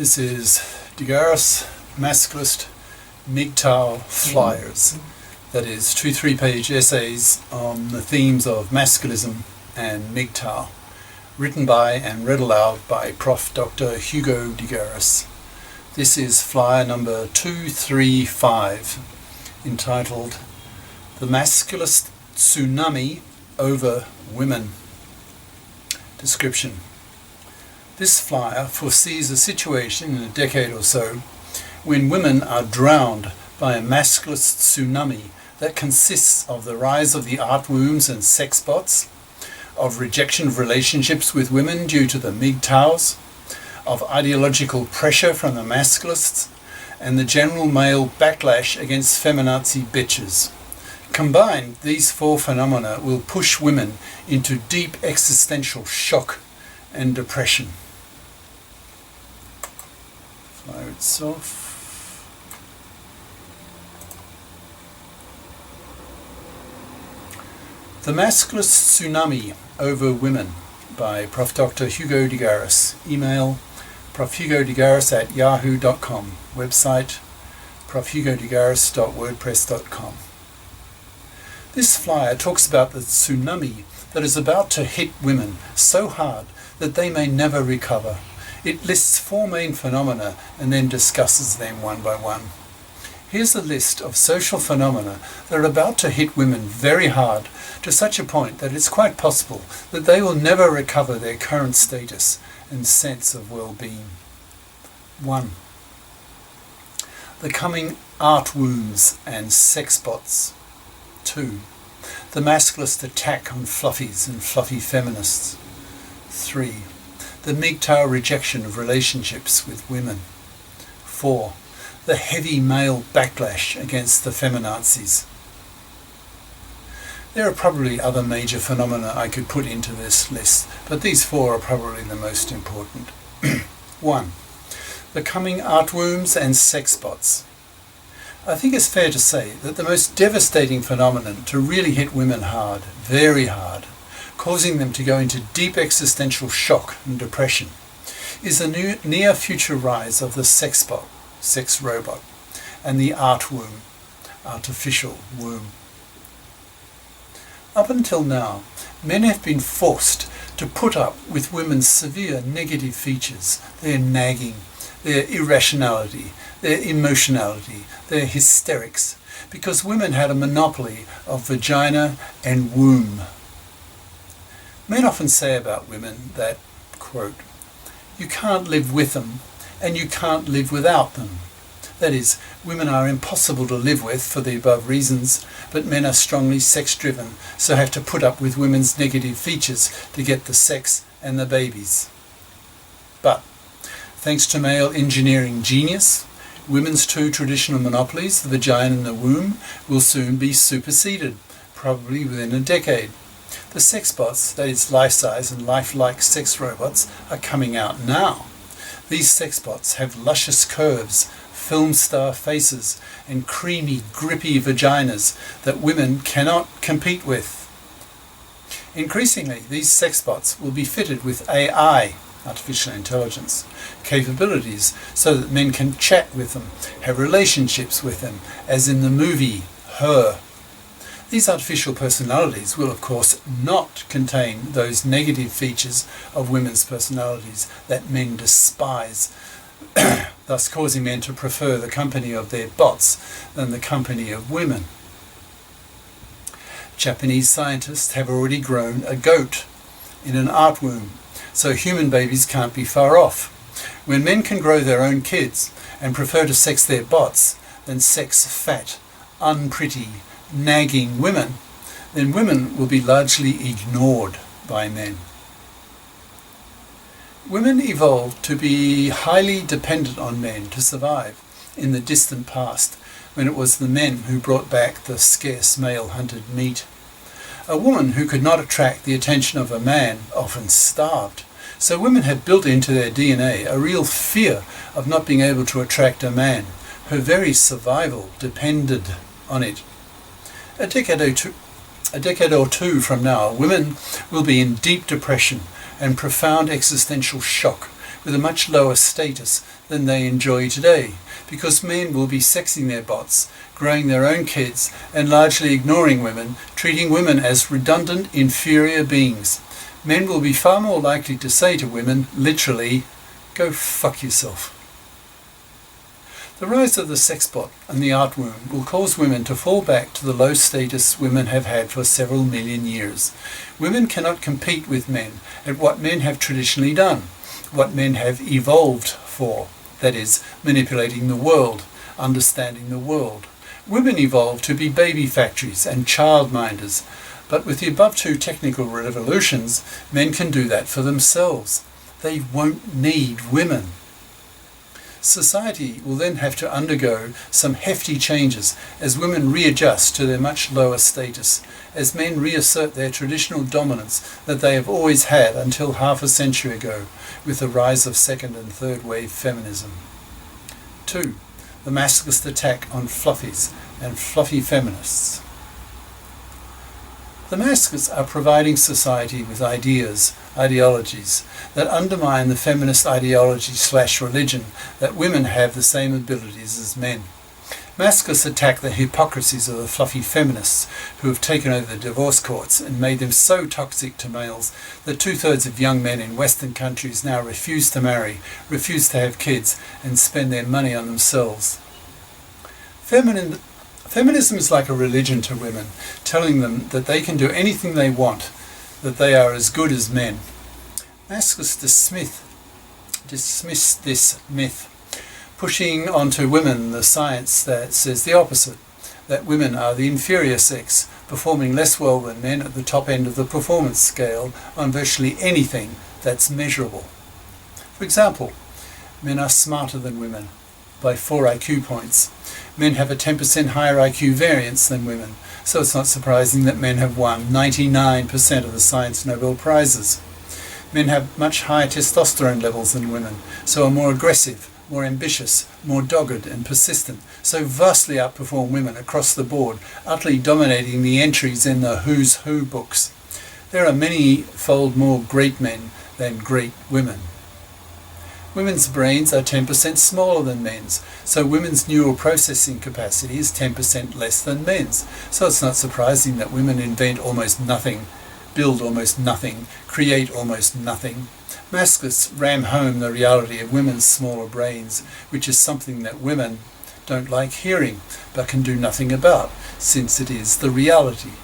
This is Garis, Masculist MGTOW flyers. That is 2 3-page essays on the themes of masculism and MGTOW, written by and read aloud by Prof. Dr. Hugo de Garis. This is flyer number 235, entitled The Masculist Tsunami Over Women. Description. This flyer foresees a situation in a decade or so when women are drowned by a masculist tsunami that consists of the rise of the art wombs and sex bots, of rejection of relationships with women due to the MGTOWs, of ideological pressure from the masculists, and the general male backlash against feminazi bitches. Combined, these four phenomena will push women into deep existential shock and depression. Flyer itself. The Masculist Tsunami Over Women by Prof. Dr. Hugo de Garis. Email profhugodegaris@yahoo.com. Website profhugodegaris.wordpress.com. This flyer talks about the tsunami that is about to hit women so hard that they may never recover. It lists four main phenomena and then discusses them one by one. Here's a list of social phenomena that are about to hit women very hard, to such a point that it's quite possible that they will never recover their current status and sense of well-being. 1. The coming art wombs and sex bots. 2. The masculist attack on fluffies and fluffy feminists. 3. The MGTOW rejection of relationships with women. 4. The heavy male backlash against the feminazis. There are probably other major phenomena I could put into this list, but these four are probably the most important. 1. The coming art wombs and sex bots. I think it's fair to say that the most devastating phenomenon to really hit women hard, very hard, causing them to go into deep existential shock and depression, is the near-future rise of the sex bot, sex robot, and the art womb, artificial womb. Up until now, men have been forced to put up with women's severe negative features, their nagging, their irrationality, their emotionality, their hysterics, because women had a monopoly of vagina and womb. Men often say about women that, quote, "You can't live with them and you can't live without them." That is, women are impossible to live with for the above reasons, but men are strongly sex-driven, so have to put up with women's negative features to get the sex and the babies. But, thanks to male engineering genius, women's two traditional monopolies, the vagina and the womb, will soon be superseded, probably within a decade. The sex bots, that is life-size and lifelike sex robots, are coming out now. These sex bots have luscious curves, film star faces, and creamy, grippy vaginas that women cannot compete with. Increasingly, these sex bots will be fitted with AI, artificial intelligence, capabilities so that men can chat with them, have relationships with them, as in the movie Her. These artificial personalities will, of course, not contain those negative features of women's personalities that men despise, thus causing men to prefer the company of their bots than the company of women. Japanese scientists have already grown a goat in an art womb, so human babies can't be far off. When men can grow their own kids and prefer to sex their bots than sex fat, unpretty, nagging women, then women will be largely ignored by men. Women evolved to be highly dependent on men to survive in the distant past, when it was the men who brought back the scarce male-hunted meat. A woman who could not attract the attention of a man often starved, so women had built into their DNA a real fear of not being able to attract a man. Her very survival depended on it. A decade or two from now, women will be in deep depression and profound existential shock with a much lower status than they enjoy today, because men will be sexing their bots, growing their own kids, and largely ignoring women, treating women as redundant, inferior beings. Men will be far more likely to say to women, literally, go fuck yourself. The rise of the sex bot and the art womb will cause women to fall back to the low status women have had for several million years. Women cannot compete with men at what men have traditionally done, what men have evolved for, that is, manipulating the world, understanding the world. Women evolved to be baby factories and childminders, but with the above two technical revolutions, men can do that for themselves. They won't need women. Society will then have to undergo some hefty changes as women readjust to their much lower status, as men reassert their traditional dominance that they have always had until half a century ago, with the rise of second and third wave feminism. 2. The masculist attack on fluffies and fluffy feminists. The masculists are providing society with ideologies that undermine the feminist ideology/religion that women have the same abilities as men. Masculists attack the hypocrisies of the fluffy feminists who have taken over the divorce courts and made them so toxic to males that 2/3 of young men in Western countries now refuse to marry, refuse to have kids, and spend their money on themselves. Feminism is like a religion to women, telling them that they can do anything they want, that they are as good as men. Masculists dismiss this myth, pushing onto women the science that says the opposite, that women are the inferior sex, performing less well than men at the top end of the performance scale on virtually anything that's measurable. For example, men are smarter than women by 4 IQ points. Men have a 10% higher IQ variance than women, so it's not surprising that men have won 99% of the science Nobel Prizes. Men have much higher testosterone levels than women, so are more aggressive, more ambitious, more dogged and persistent, so vastly outperform women across the board, utterly dominating the entries in the Who's Who books. There are many-fold more great men than great women. Women's brains are 10% smaller than men's, so women's neural processing capacity is 10% less than men's. So it's not surprising that women invent almost nothing, build almost nothing, create almost nothing. Masculists ram home the reality of women's smaller brains, which is something that women don't like hearing, but can do nothing about, since it is the reality.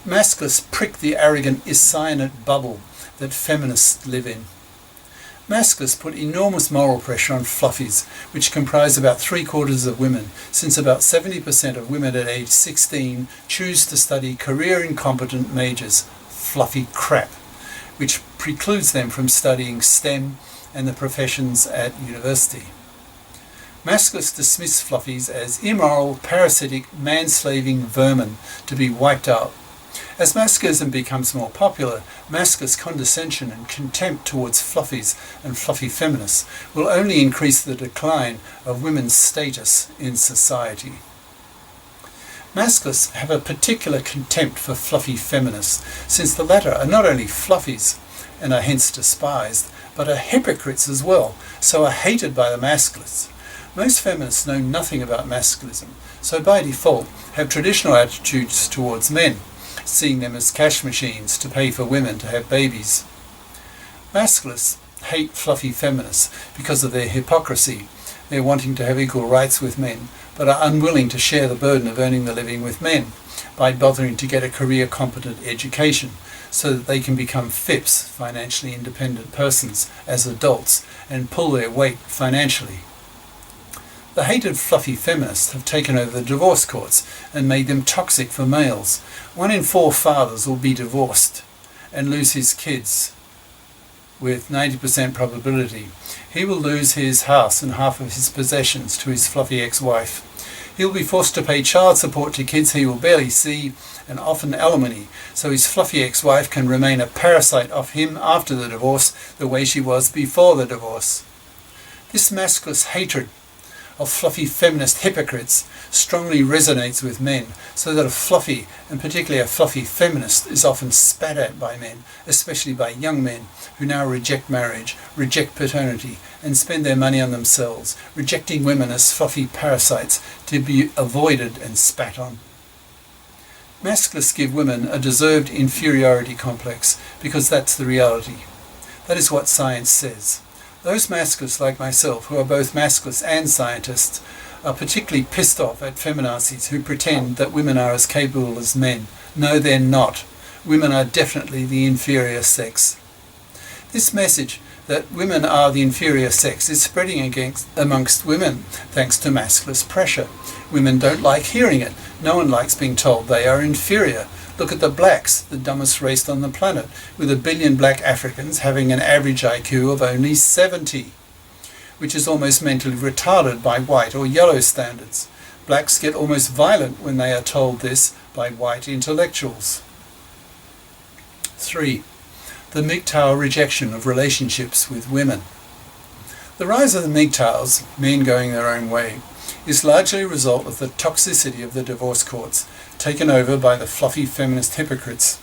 Masculists prick the arrogant is-cyanate bubble that feminists live in. Masculists put enormous moral pressure on fluffies, which comprise about 3/4 of women, since about 70% of women at age 16 choose to study career-incompetent majors, fluffy crap, which precludes them from studying STEM and the professions at university. Masculists dismiss fluffies as immoral, parasitic, man-slaving vermin to be wiped out. As masculism becomes more popular, masculist condescension and contempt towards fluffies and fluffy feminists will only increase the decline of women's status in society. Masculists have a particular contempt for fluffy feminists, since the latter are not only fluffies and are hence despised, but are hypocrites as well, so are hated by the masculists. Most feminists know nothing about masculism, so by default have traditional attitudes towards men, seeing them as cash machines to pay for women to have babies. Masculists hate fluffy feminists because of their hypocrisy, their wanting to have equal rights with men, but are unwilling to share the burden of earning the living with men by bothering to get a career-competent education so that they can become FIPs, financially independent persons, as adults and pull their weight financially. The hated fluffy feminists have taken over the divorce courts and made them toxic for males. 1 in 4 fathers will be divorced and lose his kids with 90% probability. He will lose his house and half of his possessions to his fluffy ex-wife. He will be forced to pay child support to kids he will barely see and often alimony, so his fluffy ex-wife can remain a parasite of him after the divorce the way she was before the divorce. This masculinist hatred of fluffy feminist hypocrites strongly resonates with men, so that a fluffy, and particularly a fluffy feminist, is often spat at by men, especially by young men who now reject marriage, reject paternity, and spend their money on themselves, rejecting women as fluffy parasites to be avoided and spat on. Masculists give women a deserved inferiority complex because that's the reality. That is what science says. Those masculists like myself, who are both masculists and scientists, are particularly pissed off at feminazis who pretend that women are as capable as men. No, they're not. Women are definitely the inferior sex. This message that women are the inferior sex is spreading amongst women thanks to masculist pressure. Women don't like hearing it. No one likes being told they are inferior. Look at the blacks, the dumbest race on the planet, with 1 billion black Africans having an average IQ of only 70, which is almost mentally retarded by white or yellow standards. Blacks get almost violent when they are told this by white intellectuals. 3. The MGTOW rejection of relationships with women. The rise of the MGTOWs, men going their own way, is largely a result of the toxicity of the divorce courts, taken over by the fluffy feminist hypocrites.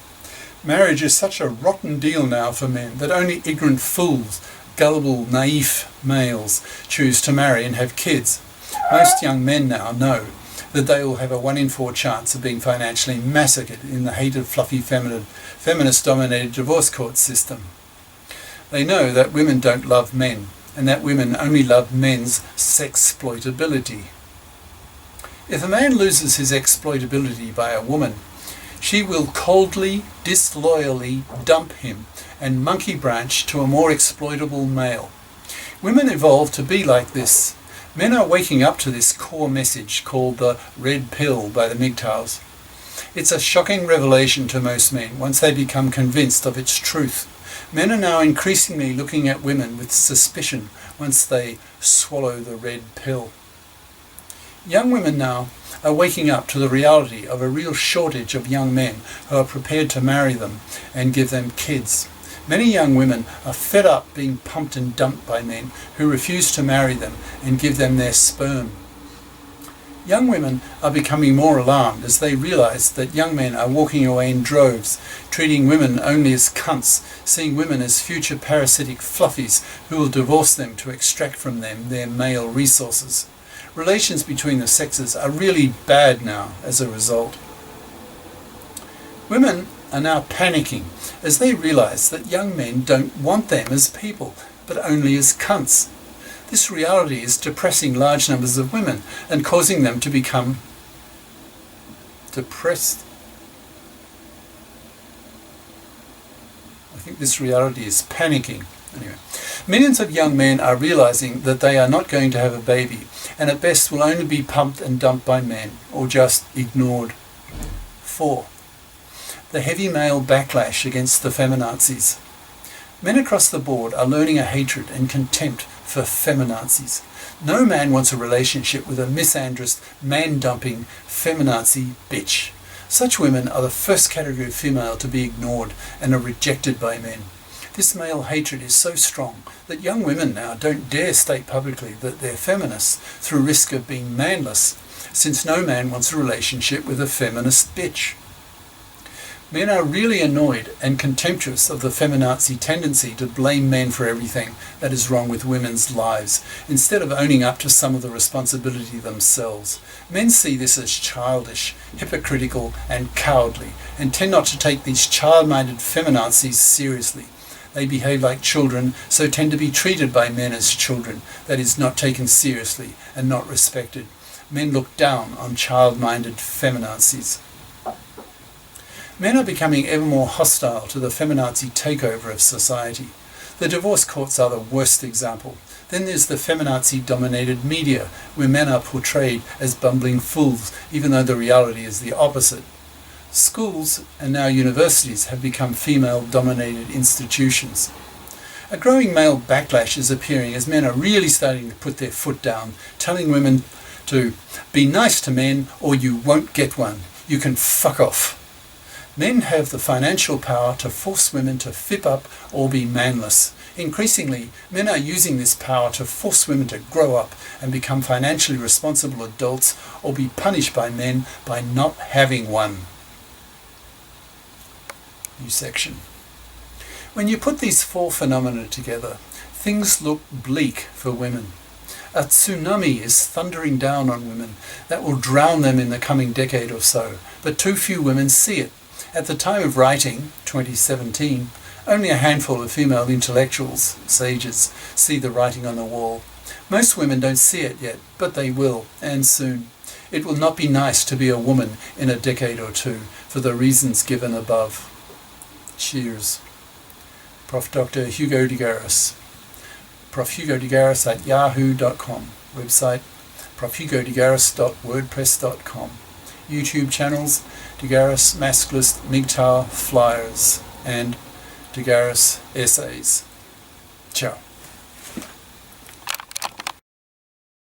Marriage is such a rotten deal now for men that only ignorant fools, gullible, naif males choose to marry and have kids. Most young men now know that they will have a 1 in 4 chance of being financially massacred in the hated fluffy feminist-dominated divorce court system. They know that women don't love men, and that women only love men's sexploitability. If a man loses his exploitability by a woman, she will coldly, disloyally dump him and monkey branch to a more exploitable male. Women evolved to be like this. Men are waking up to this core message called the red pill by the MGTOWs. It's a shocking revelation to most men once they become convinced of its truth. Men are now increasingly looking at women with suspicion once they swallow the red pill. Young women now are waking up to the reality of a real shortage of young men who are prepared to marry them and give them kids. Many young women are fed up being pumped and dumped by men who refuse to marry them and give them their sperm. Young women are becoming more alarmed as they realize that young men are walking away in droves, treating women only as cunts, seeing women as future parasitic fluffies who will divorce them to extract from them their male resources. Relations between the sexes are really bad now as a result. Women are now panicking as they realize that young men don't want them as people, but only as cunts. This reality is depressing large numbers of women and causing them to become depressed. I think this reality is panicking. Anyway, millions of young men are realizing that they are not going to have a baby, and at best will only be pumped and dumped by men, or just ignored. 4. The heavy male backlash against the feminazis. Men across the board are learning a hatred and contempt for feminazis. No man wants a relationship with a misandrist, man-dumping feminazi bitch. Such women are the first category of female to be ignored and are rejected by men. This male hatred is so strong that young women now don't dare state publicly that they're feminists through risk of being manless, since no man wants a relationship with a feminist bitch. Men are really annoyed and contemptuous of the feminazi tendency to blame men for everything that is wrong with women's lives, instead of owning up to some of the responsibility themselves. Men see this as childish, hypocritical and cowardly, and tend not to take these child-minded feminazis seriously. They behave like children, so tend to be treated by men as children, that is, not taken seriously and not respected. Men look down on child-minded feminazis. Men are becoming ever more hostile to the feminazi takeover of society. The divorce courts are the worst example. Then there's the feminazi-dominated media, where men are portrayed as bumbling fools, even though the reality is the opposite. Schools, and now universities, have become female-dominated institutions. A growing male backlash is appearing as men are really starting to put their foot down, telling women to be nice to men or you won't get one. You can fuck off. Men have the financial power to force women to fip up or be manless. Increasingly, men are using this power to force women to grow up and become financially responsible adults or be punished by men by not having one. New section. When you put these four phenomena together, things look bleak for women. A tsunami is thundering down on women that will drown them in the coming decade or so, but too few women see it. At the time of writing, 2017, only a handful of female intellectuals, sages, see the writing on the wall. Most women don't see it yet, but they will, and soon. It will not be nice to be a woman in a decade or two, for the reasons given above. Cheers. Prof. Dr. Hugo de Garis. Prof. Hugo de Garis at yahoo.com. Website profhugodegaris.wordpress.com. YouTube channels De Garis, Masculist, MGTOW, Flyers, and De Garis Essays. Ciao.